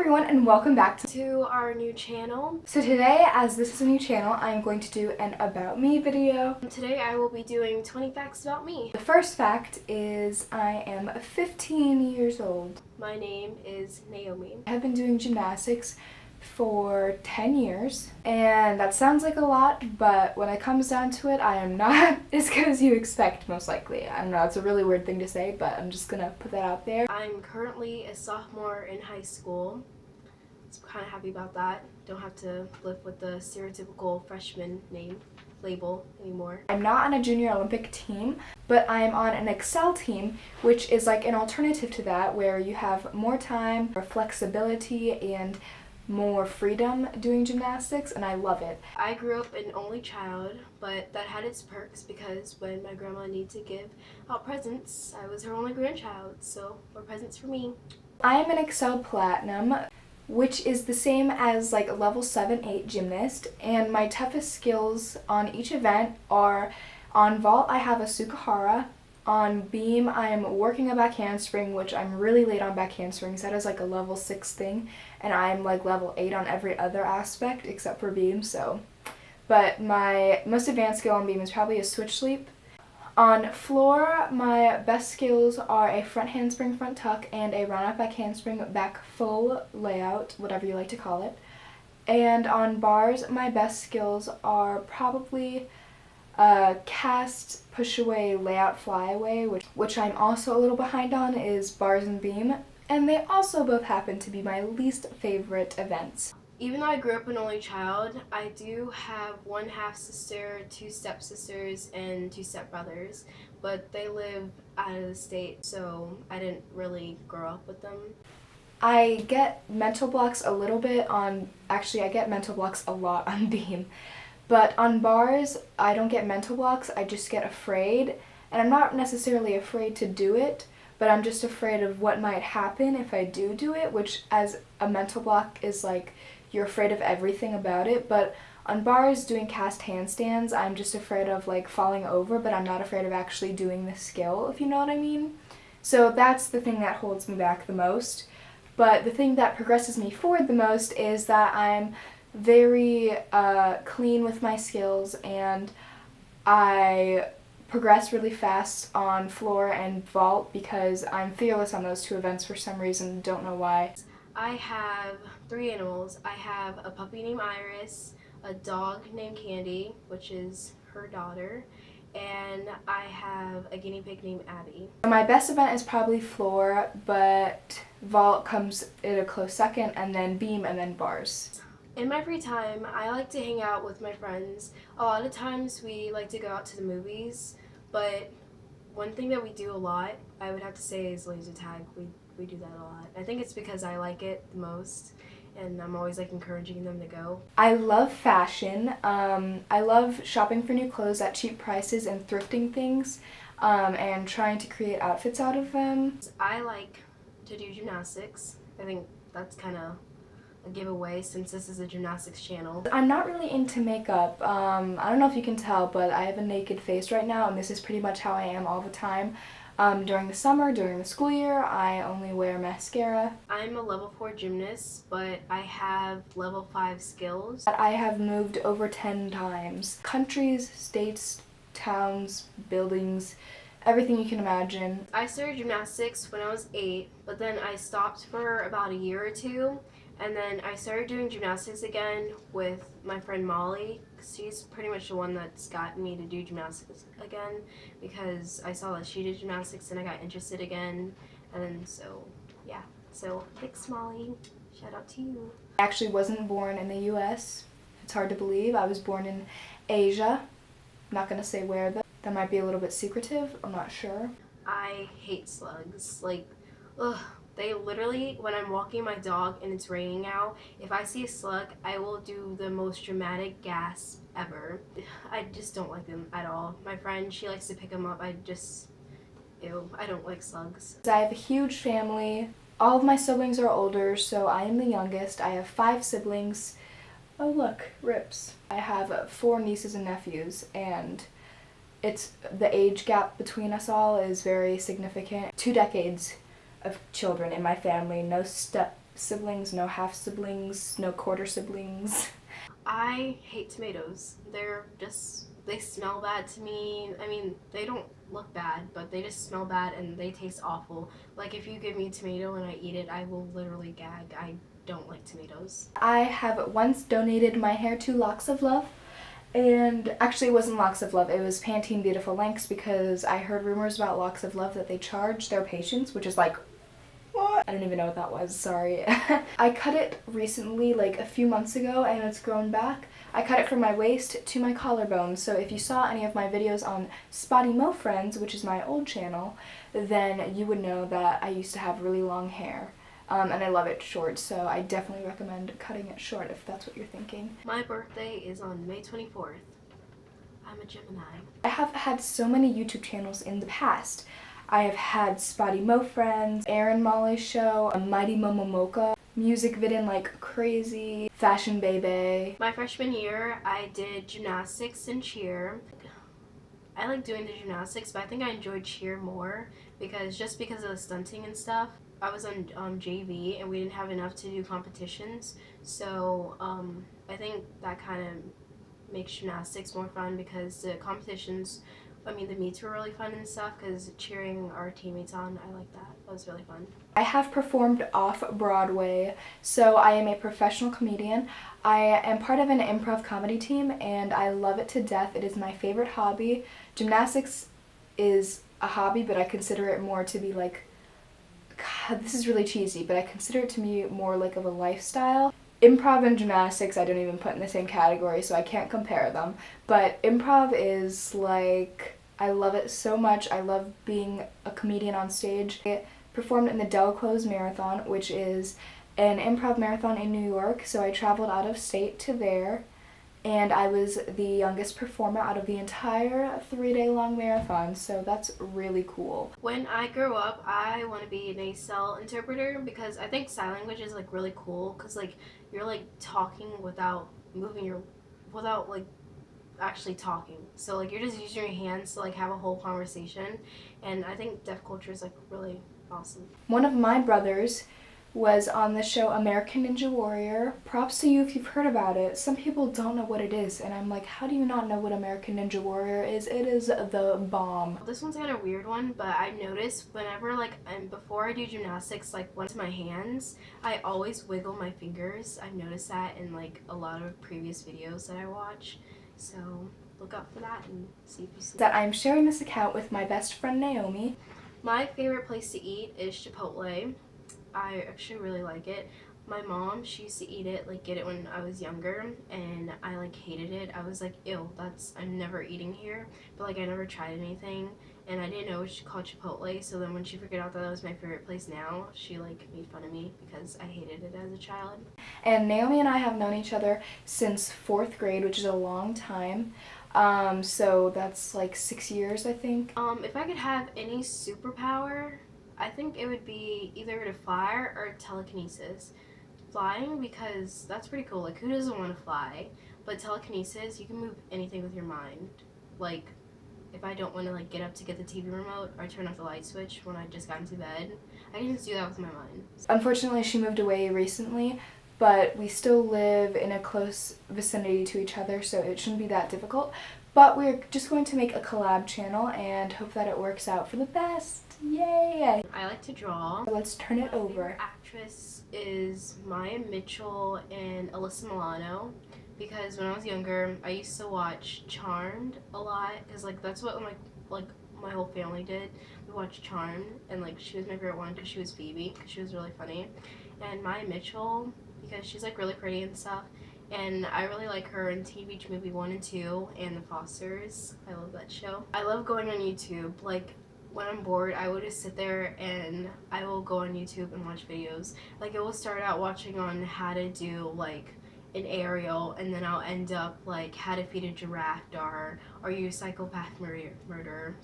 everyone and welcome back to our new channel. So today, as this is a new channel, I'm going to do an about me video. Today I will be doing 20 facts about me. The first fact is I am 15 years old. My name is Naomi. I have been doing gymnastics for 10 years, and that sounds like a lot, but when it comes down to it, I am not as good as you expect, most likely. I don't know, it's a really weird thing to say, but I'm just gonna put that out there. I'm currently a sophomore in high school. I'm kind of happy about that. Don't have to live with the stereotypical freshman name label anymore. I'm not on a junior Olympic team, but I'm on an Excel team, which is like an alternative to that, where you have more time, more flexibility, and more freedom doing gymnastics, and I love it. I grew up an only child, but that had its perks because when my grandma needed to give out presents, I was her only grandchild, so more presents for me. I am an Excel Platinum, which is the same as like a level 7-8 gymnast, and my toughest skills on each event are on vault I have a Sukahara, on beam I am working a back handspring, which I'm really late on back handsprings. That is like a level 6 thing, and I'm like level 8 on every other aspect except for beam, so. But my most advanced skill on beam is probably a switch sweep. On floor, my best skills are a front handspring front tuck and a round up back handspring back full layout, whatever you like to call it. And on bars, my best skills are probably cast, push away, layout, fly away, which I'm also a little behind on, is bars and beam, and they also both happen to be my least favorite events. Even though I grew up an only child, I do have one half-sister, 2 stepsisters, and 2 stepbrothers, but they live out of the state, so I didn't really grow up with them. I get mental blocks a little bit on, actually I get mental blocks a lot on beam, but on bars I don't get mental blocks, I just get afraid, and I'm not necessarily afraid to do it, but I'm just afraid of what might happen if I do it, which as a mental block is like, you're afraid of everything about it. But on bars doing cast handstands, I'm just afraid of like falling over, but I'm not afraid of actually doing the skill, if you know what I mean. So that's the thing that holds me back the most. But the thing that progresses me forward the most is that I'm very clean with my skills, and I progress really fast on floor and vault because I'm fearless on those 2 events for some reason, don't know why. I have 3 animals. I have a puppy named Iris, a dog named Candy, which is her daughter, and I have a guinea pig named Abby. My best event is probably floor, but vault comes in a close second, and then beam, and then bars. In my free time, I like to hang out with my friends. A lot of times we like to go out to the movies, but one thing that we do a lot, I would have to say, is laser tag. We do that a lot. I think it's because I like it the most, and I'm always like encouraging them to go. I love fashion. I love shopping for new clothes at cheap prices and thrifting things, and trying to create outfits out of them. I like to do gymnastics. I think that's kind of a giveaway since this is a gymnastics channel. I'm not really into makeup. I don't know if you can tell, but I have a naked face right now, and this is pretty much how I am all the time. During the summer, during the school year, I only wear mascara. I'm a level 4 gymnast, but I have level 5 skills. I have moved over 10 times. Countries, states, towns, buildings, everything you can imagine. I started gymnastics when I was 8, but then I stopped for about a year or 2. And then I started doing gymnastics again with my friend Molly. She's pretty much the one that's gotten me to do gymnastics again because I saw that she did gymnastics and I got interested again. And then yeah. So thanks, Molly. Shout out to you. I actually wasn't born in the US. It's hard to believe. I was born in Asia. I'm not going to say where though. That might be a little bit secretive. I'm not sure. I hate slugs. Like, ugh. They literally, when I'm walking my dog and it's raining out, if I see a slug, I will do the most dramatic gasp ever. I just don't like them at all. My friend, she likes to pick them up. Ew, I don't like slugs. I have a huge family. All of my siblings are older, so I am the youngest. I have 5 siblings. Oh look, rips. I have 4 nieces and nephews, and it's the age gap between us all is very significant. 2 decades of children in my family, no siblings, no half siblings, no quarter siblings. I hate tomatoes. They smell bad to me. I mean, they don't look bad, but they just smell bad and they taste awful. Like, if you give me a tomato and I eat it, I will literally gag. I don't like tomatoes. I have once donated my hair to Locks of Love, and actually it wasn't Locks of Love, it was Pantene Beautiful Lengths, because I heard rumors about Locks of Love that they charge their patients, which is like, what? I don't even know what that was, sorry. I cut it recently, like a few months ago, and it's grown back. I cut it from my waist to my collarbone, so if you saw any of my videos on Spotty Mo Friends, which is my old channel, then you would know that I used to have really long hair. And I love it short, so I definitely recommend cutting it short if that's what you're thinking. My birthday is on May 24th. I'm a Gemini. I have had so many YouTube channels in the past. I have had Spotty Mo Friends, Aaron Molly Show, a Mighty Momomoka, music vidin like crazy, Fashion Baby. My freshman year, I did gymnastics and cheer. I like doing the gymnastics, but I think I enjoyed cheer more because of the stunting and stuff. I was on JV and we didn't have enough to do competitions, so I think that kind of makes gymnastics more fun because the competitions, I mean the meets were really fun and stuff because cheering our teammates on, I like that. That was really fun. I have performed off-Broadway, so I am a professional comedian. I am part of an improv comedy team and I love it to death. It is my favorite hobby. Gymnastics is a hobby, but I consider it more to be like, God, this is really cheesy, but I consider it to be more like of a lifestyle. Improv and gymnastics I don't even put in the same category, so I can't compare them. But improv is like, I love it so much. I love being a comedian on stage. I performed in the Del Close Marathon, which is an improv marathon in New York, so I traveled out of state to there. And I was the youngest performer out of the entire 3-day-long marathon, so that's really cool. When I grow up, I want to be an ASL interpreter because I think sign language is like really cool because like you're like talking without without like actually talking. So like you're just using your hands to like have a whole conversation, and I think deaf culture is like really awesome. One of my brothers was on the show American Ninja Warrior. Props to you if you've heard about it. Some people don't know what it is, and I'm like, how do you not know what American Ninja Warrior is? It is the bomb. This one's kind of a weird one, but I noticed whenever before I do gymnastics, like once my hands, I always wiggle my fingers. I've noticed that in like a lot of previous videos that I watch, so look out for that and see if you see that. I'm sharing this account with my best friend Naomi. My favorite place to eat is Chipotle. I actually really like it. My mom, she used to eat it, like get it when I was younger, and I like hated it. I was like, ew, I'm never eating here. But like I never tried anything, and I didn't know it was called Chipotle, so then when she figured out that it was my favorite place now, she like made fun of me because I hated it as a child. And Naomi and I have known each other since 4th grade, which is a long time. So that's like 6 years, I think. If I could have any superpower, I think it would be either to fly or telekinesis. Flying, because that's pretty cool. Like, who doesn't want to fly? But telekinesis, you can move anything with your mind. Like, if I don't want to like get up to get the TV remote or turn off the light switch when I just got into bed, I can just do that with my mind. Unfortunately, she moved away recently, but we still live in a close vicinity to each other, so it shouldn't be that difficult. But we're just going to make a collab channel and hope that it works out for the best. Yay! I like to draw. Let's turn it over. My favorite actress is Maya Mitchell and Alyssa Milano, because when I was younger, I used to watch Charmed a lot, because like that's what my whole family did. We watched Charmed, and like she was my favorite one because she was Phoebe, because she was really funny. And Maya Mitchell, because she's like really pretty and stuff. And I really like her in Teen Beach Movie 1 and 2 and The Fosters. I love that show. I love going on YouTube. Like, when I'm bored, I will just sit there and I will go on YouTube and watch videos. Like, it will start out watching on how to do, like, an aerial, and then I'll end up, like, how to feed a giraffe or use psychopath murder.